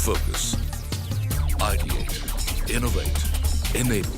Focus. Ideate. Innovate. Enable.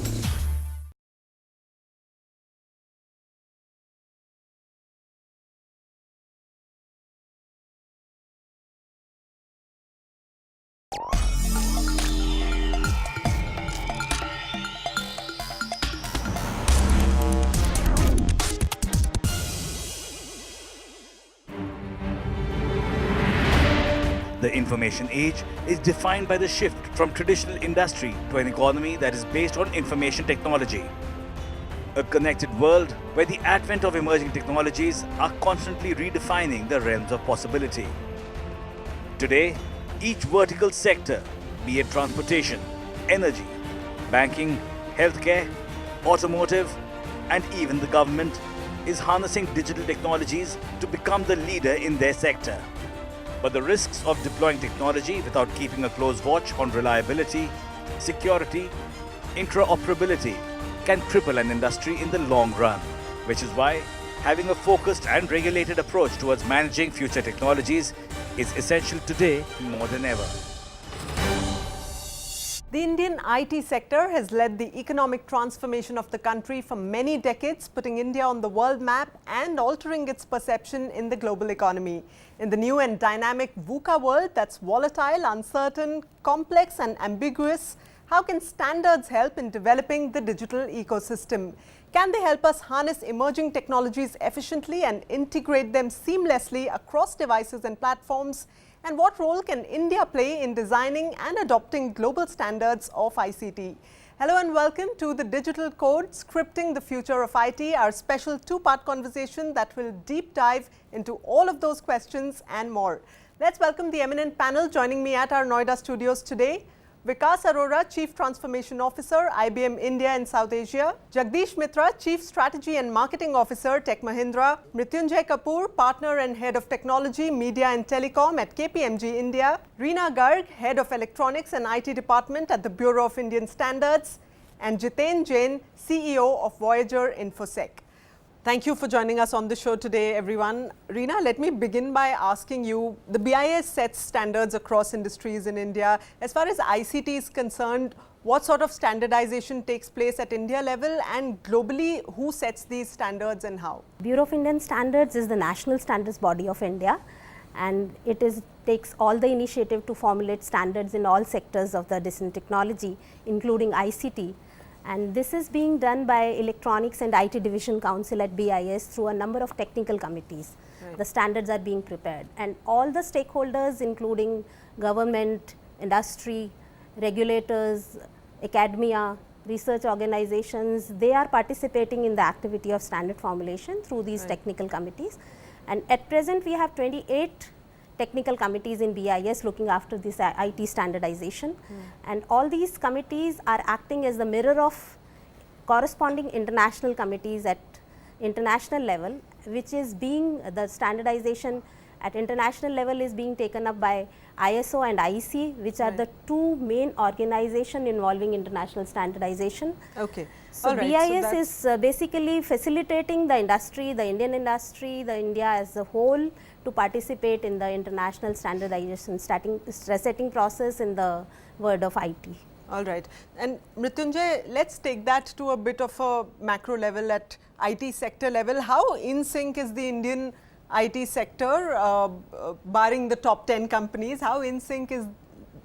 The information age is defined by the shift from traditional industry to an economy that is based on information technology. A connected world where the advent of emerging technologies are constantly redefining the realms of possibility. Today, each vertical sector, be it transportation, energy, banking, healthcare, automotive, and even the government, is harnessing digital technologies to become the leader in their sector. But the risks of deploying technology without keeping a close watch on reliability, security, interoperability can cripple an industry in the long run, which is why having a focused and regulated approach towards managing future technologies is essential today more than ever. The Indian IT sector has led the economic transformation of the country for many decades, putting India on the world map and altering its perception in the global economy. In the new and dynamic VUCA world that's volatile, uncertain, complex and ambiguous, how can standards help in developing the digital ecosystem? Can they help us harness emerging technologies efficiently and integrate them seamlessly across devices and platforms? And what role can India play in designing and adopting global standards of ICT? Hello and welcome to the Digital Code, Scripting the Future of IT, our special two-part conversation that will deep dive into all of those questions and more. Let's welcome the eminent panel joining me at our Noida studios today. Vikas Arora, Chief Transformation Officer, IBM India and South Asia. Jagdish Mitra, Chief Strategy and Marketing Officer, Tech Mahindra. Mrityunjay Kapoor, Partner and Head of Technology, Media and Telecom at KPMG India. Reena Garg, Head of Electronics and IT Department at the Bureau of Indian Standards. And Jiten Jain, CEO of Voyager Infosec. Thank you for joining us on the show today, everyone. Reena, let me begin by asking you, the BIS sets standards across industries in India. As far as ICT is concerned, what sort of standardization takes place at India level, and globally, who sets these standards and how? Bureau of Indian Standards is the national standards body of India, and it takes all the initiative to formulate standards in all sectors of the decision technology, including ICT. And this is being done by Electronics and IT Division Council at BIS through a number of technical committees. Right. The standards are being prepared, and all the stakeholders, including government, industry, regulators, academia, research organizations, they are participating in the activity of standard formulation through these technical committees. And at present, we have 28 technical committees in BIS looking after this IT standardization, and all these committees are acting as the mirror of corresponding international committees at international level, which is being the standardization at international level is being taken up by ISO and IEC, which are the two main organizations involving international standardization. Okay. So BIS is basically facilitating the industry, the Indian industry, the India as a whole, to participate in the international standardization setting process in the world of IT. All right. And Mrityunjay, let's take that to a bit of a macro level at IT sector level. How in sync is the Indian IT sector, barring the top 10 companies, how in sync is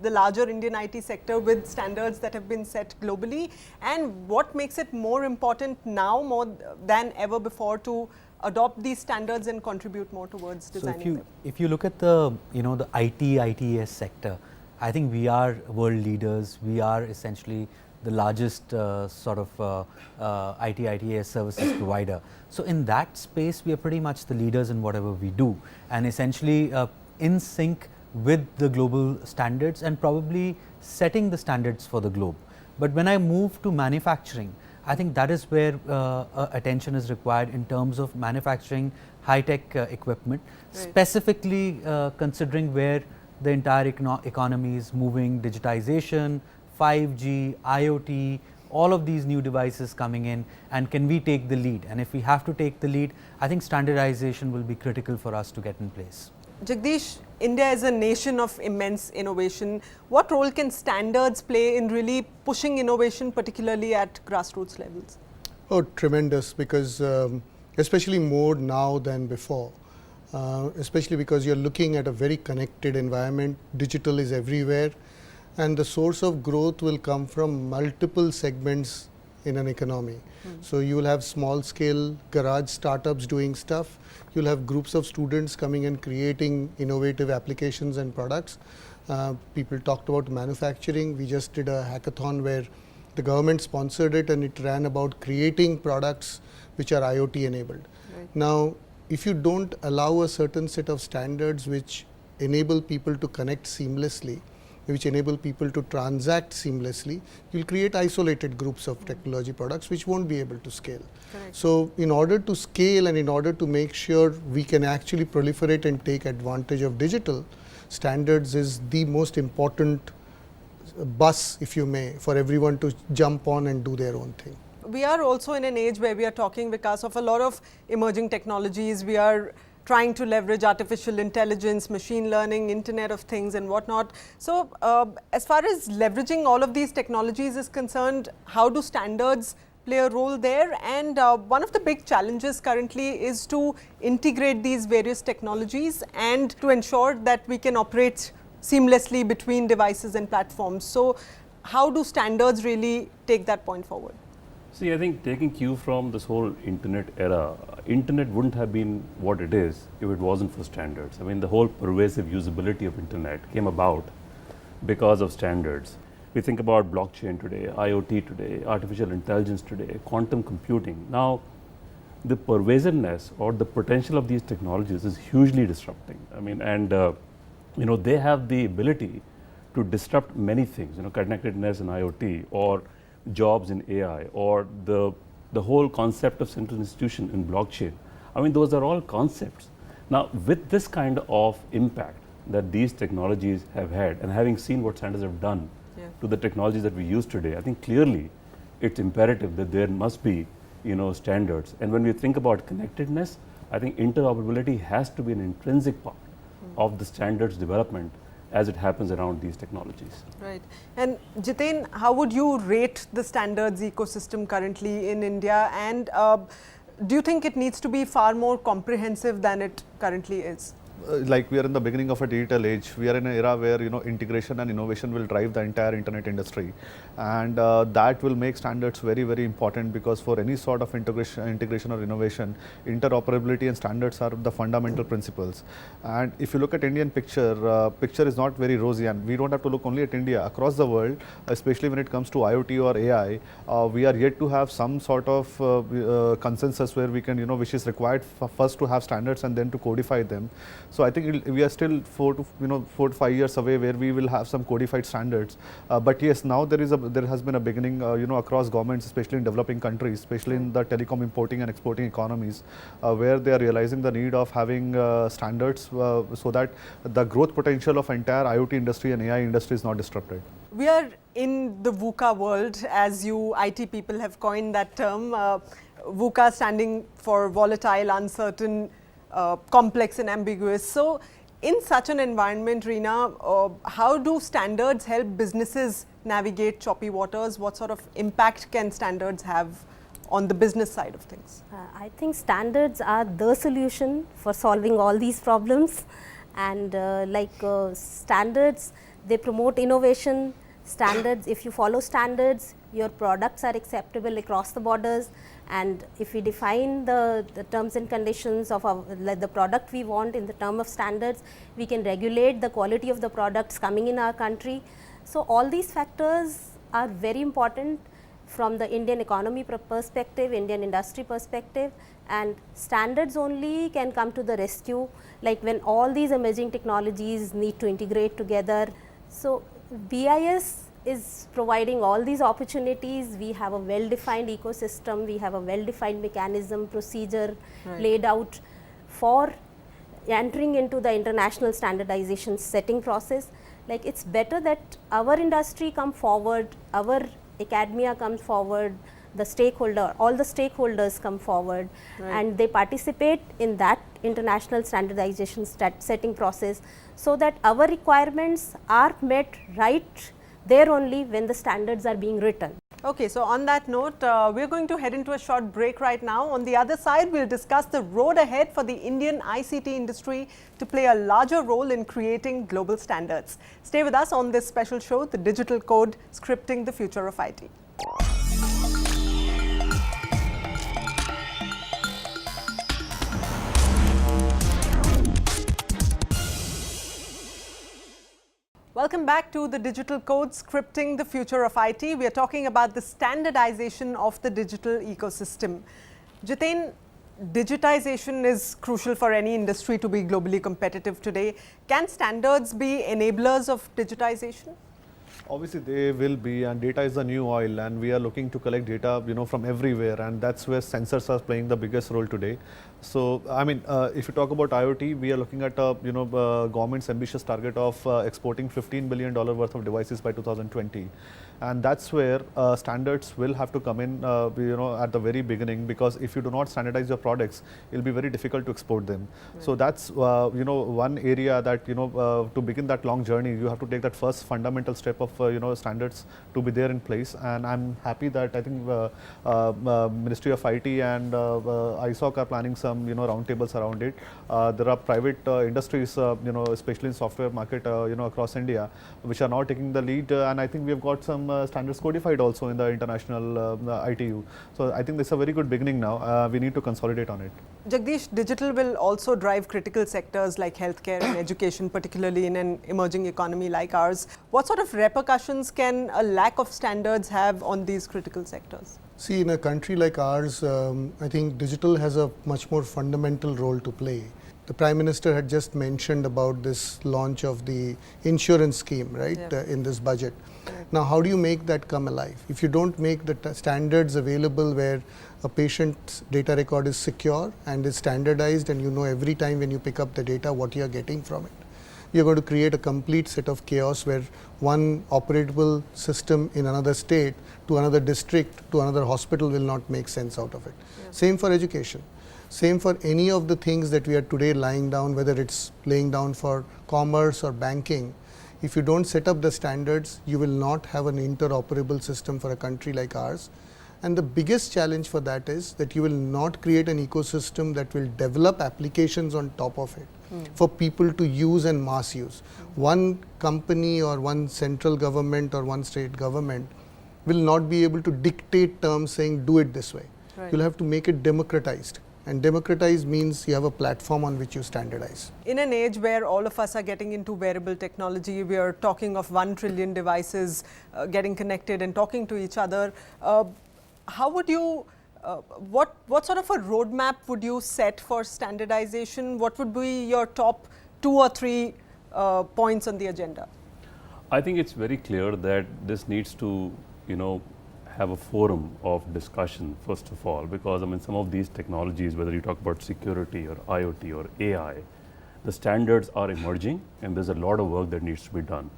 the larger Indian IT sector with standards that have been set globally, and what makes it more important now more than ever before to adopt these standards and contribute more towards designing them? If you look at the the ITES sector, I think we are world leaders. We are essentially the largest ITES services provider. So in that space, we are pretty much the leaders in whatever we do, and essentially in sync with the global standards and probably setting the standards for the globe. But when I move to manufacturing, I think that is where attention is required in terms of manufacturing high-tech equipment, specifically considering where the entire economy is moving, digitization, 5G, IoT, all of these new devices coming in, and can we take the lead? And if we have to take the lead, I think standardization will be critical for us to get in place. Jagdish, India is a nation of immense innovation. What role can standards play in really pushing innovation, particularly at grassroots levels? Oh, tremendous, because especially more now than before, especially because you're looking at a very connected environment. Digital is everywhere, and the source of growth will come from multiple segments in an economy. So you will have small scale garage startups doing stuff. You'll have groups of students coming and creating innovative applications and products. People talked about manufacturing. We just did a hackathon where the government sponsored it, and it ran about creating products which are IoT enabled. Right. Now, if you don't allow a certain set of standards which enable people to connect seamlessly, which enable people to transact seamlessly, you'll create isolated groups of technology products which won't be able to scale. Correct. So in order to scale and in order to make sure we can actually proliferate and take advantage of digital, standards is the most important bus, if you may, for everyone to jump on and do their own thing. We are also in an age where we are talking, Vikas, of a lot of emerging technologies. We are trying to leverage artificial intelligence, machine learning, Internet of Things and whatnot. So as far as leveraging all of these technologies is concerned, how do standards play a role there? And one of the big challenges currently is to integrate these various technologies and to ensure that we can operate seamlessly between devices and platforms. So how do standards really take that point forward? See, I think taking cue from this whole internet era, internet wouldn't have been what it is if it wasn't for standards. I mean, the whole pervasive usability of internet came about because of standards. We think about blockchain today, IoT today, artificial intelligence today, quantum computing. Now, the pervasiveness or the potential of these technologies is hugely disrupting. I mean, and you know, they have the ability to disrupt many things, you know, connectedness in IoT or jobs in AI or the whole concept of central institution in blockchain. I mean, those are all concepts. Now, with this kind of impact that these technologies have had, and having seen what standards have done to the technologies that we use today, I think clearly it's imperative that there must be, you know, standards. And when we think about connectedness, I think interoperability has to be an intrinsic part of the standards development as it happens around these technologies. Right. And Jiten, how would you rate the standards ecosystem currently in India? And do you think it needs to be far more comprehensive than it currently is? Like we are in the beginning of a digital age, we are in an era where, you know, integration and innovation will drive the entire internet industry, and that will make standards very, very important, because for any sort of integration or innovation, interoperability and standards are the fundamental principles. And if you look at Indian picture is not very rosy, and we don't have to look only at India. Across the world, especially when it comes to IoT or AI, we are yet to have some sort of consensus where we can, you know, which is required first to have standards and then to codify them. So I think we are still 4 to 5 years away where we will have some codified standards. But yes, now there has been a beginning, you know, across governments, especially in developing countries, especially in the telecom importing and exporting economies, where they are realizing the need of having standards so that the growth potential of entire IoT industry and AI industry is not disrupted. We are in the VUCA world, as you IT people have coined that term. VUCA standing for volatile, uncertain, complex and ambiguous. So in such an environment, Reena, how do standards help businesses navigate choppy waters? What sort of impact can standards have on the business side of things? I think standards are the solution for solving all these problems, and standards, they promote innovation. Standards, if you follow standards, your products are acceptable across the borders, and if we define the terms and conditions of the product we want in the term of standards, we can regulate the quality of the products coming in our country. So all these factors are very important from the Indian economy perspective, Indian industry perspective, and standards only can come to the rescue, like when all these emerging technologies need to integrate together. So BIS is providing all these opportunities. We have a well-defined ecosystem, we have a well-defined mechanism, procedure laid out for entering into the international standardization setting process. Like, it's better that our industry come forward, our academia comes forward, the stakeholder, all the stakeholders come forward and they participate in that international standardization setting process, so that our requirements are met right there only when the standards are being written. Okay, so on that note, we're going to head into a short break right now. On the other side, we'll discuss the road ahead for the Indian ICT industry to play a larger role in creating global standards. Stay with us on this special show, The Digital Code, Scripting the Future of IT. Welcome back to The Digital Code, Scripting the Future of IT. We are talking about the standardization of the digital ecosystem. Jiten, digitization is crucial for any industry to be globally competitive today. Can standards be enablers of digitization? Obviously, they will be, and data is the new oil, and we are looking to collect data, from everywhere, and that's where sensors are playing the biggest role today. So, I mean, if you talk about IoT, we are looking at government's ambitious target of exporting $15 billion worth of devices by 2020, and that's where standards will have to come in, at the very beginning, because if you do not standardize your products, it'll be very difficult to export them. Right. So that's one area that to begin that long journey, you have to take that first fundamental step of standards to be there in place. And I'm happy that I think Ministry of IT and ISOC are planning some roundtables around it. There are private industries, especially in software market, across India, which are now taking the lead, and I think we have got some standards codified also in the international ITU. So I think this is a very good beginning now. We need to consolidate on it. Jagdish, digital will also drive critical sectors like healthcare and education, particularly in an emerging economy like ours. What sort of repercussions can a lack of standards have on these critical sectors? See, in a country like ours, I think digital has a much more fundamental role to play. The Prime Minister had just mentioned about this launch of the insurance scheme, right, in this budget. Now, how do you make that come alive? If you don't make the standards available where a patient's data record is secure and is standardized, and you know every time when you pick up the data what you are getting from it, you're going to create a complete set of chaos where one operable system in another state to another district to another hospital will not make sense out of it. Same for education. Same for any of the things that we are today laying down, whether it's laying down for commerce or banking. If you don't set up the standards, you will not have an interoperable system for a country like ours. And the biggest challenge for that is that you will not create an ecosystem that will develop applications on top of it for people to use and mass use. One company or one central government or one state government will not be able to dictate terms saying do it this way. Right. You'll have to make it democratized. And democratize means you have a platform on which you standardize. In an age where all of us are getting into wearable technology, we are talking of 1 trillion devices getting connected and talking to each other. How would you, what sort of a roadmap would you set for standardization? What would be your top 2 or 3 points on the agenda? I think it's very clear that this needs to, have a forum of discussion first of all, because I mean some of these technologies, whether you talk about security or IoT or AI, the standards are emerging and there's a lot of work that needs to be done.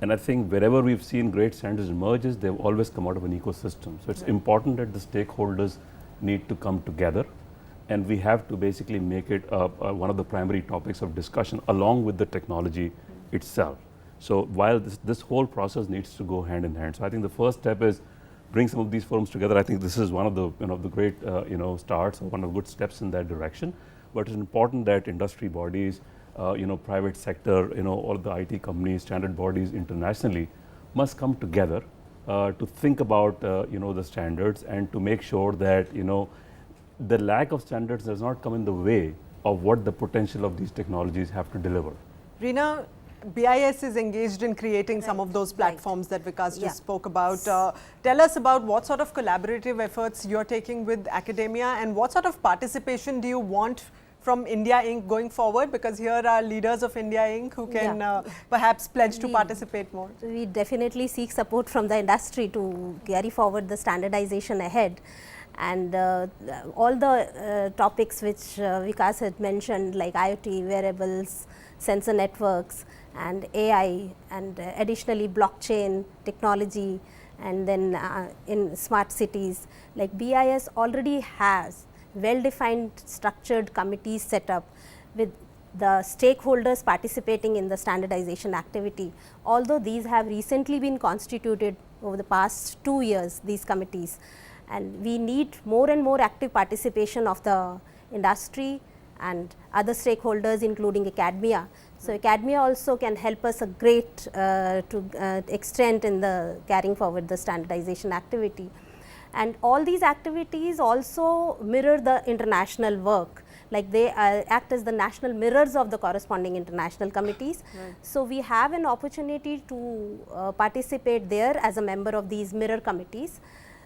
And I think wherever we've seen great standards emerges, they've always come out of an ecosystem. So it's important that the stakeholders need to come together, and we have to basically make it one of the primary topics of discussion along with the technology itself. So while this whole process needs to go hand in hand. So I think the first step is bring some of these forums together. I think this is one of the the great starts, or one of the good steps in that direction. But it's important that industry bodies, private sector, all the IT companies, standard bodies internationally must come together to think about the standards, and to make sure that the lack of standards does not come in the way of what the potential of these technologies have to deliver. Reena, BIS is engaged in creating some of those platforms that Vikas just spoke about. Tell us about what sort of collaborative efforts you're taking with academia, and what sort of participation do you want from India Inc. going forward, because here are leaders of India Inc. who can perhaps pledge to participate more. We definitely seek support from the industry to carry forward the standardization ahead. And all the topics which Vikas had mentioned, like IoT, wearables, sensor networks, and AI, and additionally blockchain technology, and then in smart cities, like BIS already has well-defined structured committees set up with the stakeholders participating in the standardization activity. Although these have recently been constituted over the past 2 years, these committees, and we need more and more active participation of the industry and other stakeholders including academia. So, academia also can help us a great extent in the carrying forward the standardization activity. And all these activities also mirror the international work, like they act as the national mirrors of the corresponding international committees. Right. So, we have an opportunity to participate there as a member of these mirror committees.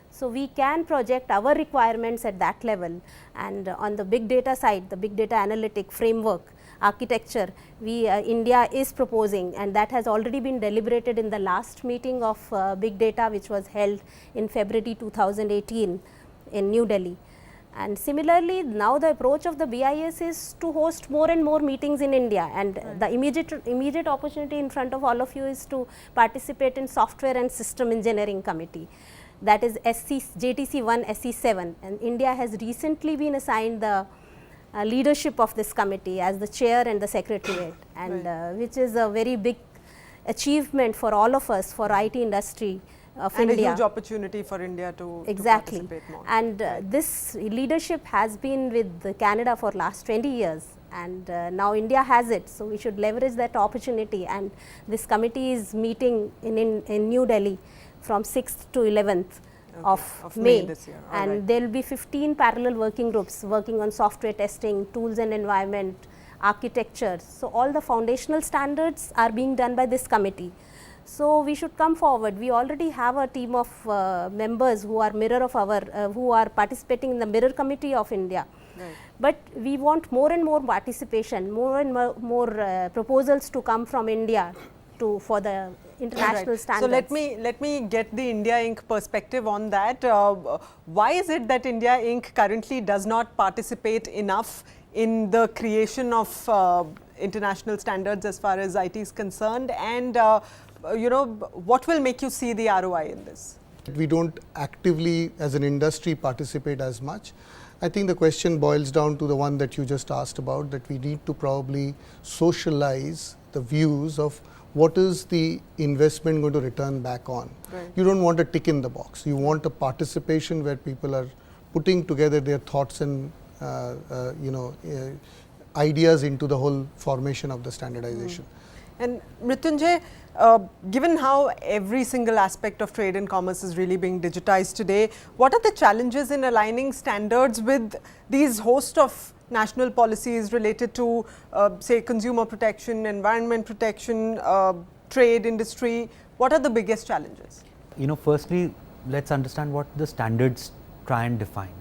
So, we can project our requirements at that level, and on the big data side, the big data analytic framework architecture, India is proposing, and that has already been deliberated in the last meeting of big data, which was held in February 2018 in New Delhi. And similarly, now the approach of the BIS is to host more and more meetings in India, and the immediate opportunity in front of all of you is to participate in software and system engineering committee, that is JTC 1 SC 7, and India has recently been assigned the leadership of this committee as the chair and the secretariat, and which is a very big achievement for all of us, for IT industry of and India. a huge opportunity for India to Exactly. participate more. And this leadership has been with Canada for last 20 years, and now India has it. So, we should leverage that opportunity, and this committee is meeting in New Delhi from 6th to 11th of May this year. And right. there will be 15 parallel working groups working on software testing, tools and environment, architecture. So, all the foundational standards are being done by this committee. So, we should come forward. We already have a team of members who are mirror of our who are participating in the mirror committee of India. Right. But we want more and more participation, more and more proposals to come from India for the international Right. standards. So, let me get the India Inc. perspective on that. Why is it that India Inc. currently does not participate enough in the creation of international standards as far as IT is concerned, and what will make you see the ROI in this? We don't actively as an industry participate as much. I think the question boils down to the one that you just asked about, that we need to probably socialize the views of what is the investment going to return back on. Right. You don't want a tick in the box. You want a participation where people are putting together their thoughts and ideas into the whole formation of the standardization. And Mrityunjay, given how every single aspect of trade and commerce is really being digitized today, what are the challenges in aligning standards with these host of national policies related to say consumer protection, environment protection, trade, industry? What are the biggest challenges? Firstly, let's understand what the standards try and define.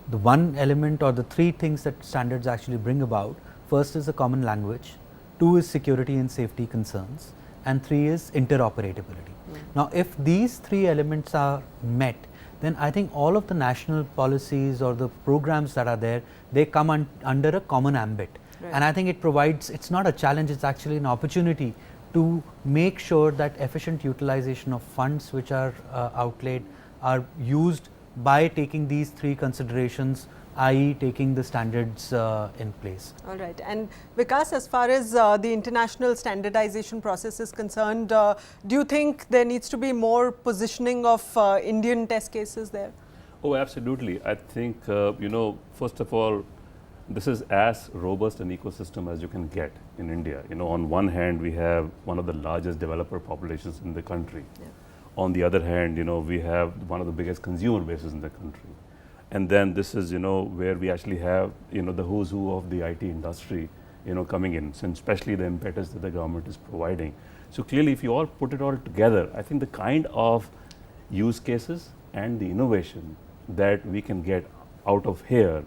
The one element or the three things that standards actually bring about: first is a common language, 2 is security and safety concerns, and 3 is interoperability. Now, if these 3 elements are met, then I think all of the national policies or the programs that are there, they come under a common ambit. Right. And I think it provides, it's not a challenge, it's actually an opportunity to make sure that efficient utilization of funds which are outlaid are used by taking these 3 considerations, i.e. taking the standards in place. All right. And Vikas, as far as the international standardization process is concerned, do you think there needs to be more positioning of Indian test cases there? Oh, absolutely. I think, first of all, this is as robust an ecosystem as you can get in India. On one hand, we have one of the largest developer populations in the country. Yeah. On the other hand, we have one of the biggest consumer bases in the country. And then this is, where we actually have, the who's who of the IT industry, coming in, and especially the impetus that the government is providing. So clearly, if you all put it all together, I think the kind of use cases and the innovation that we can get out of here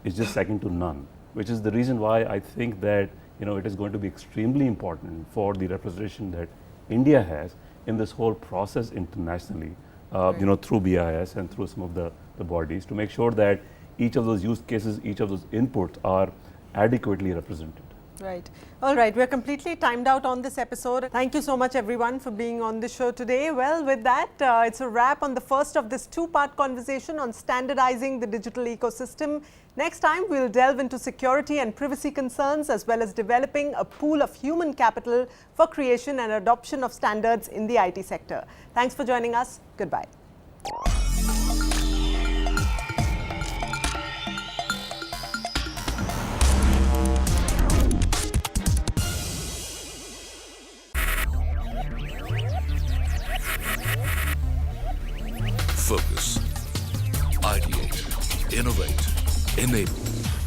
is just second to none, which is the reason why I think that, it is going to be extremely important for the representation that India has in this whole process internationally, through BIS and through some of the bodies, to make sure that each of those use cases, each of those inputs are adequately represented. Right. All right. We're completely timed out on this episode. Thank you so much, everyone, for being on the show today. Well, with that, it's a wrap on the first of this two-part conversation on standardizing the digital ecosystem. Next time, we'll delve into security and privacy concerns, as well as developing a pool of human capital for creation and adoption of standards in the IT sector. Thanks for joining us. Goodbye. Focus. Ideate. Innovate. Enable.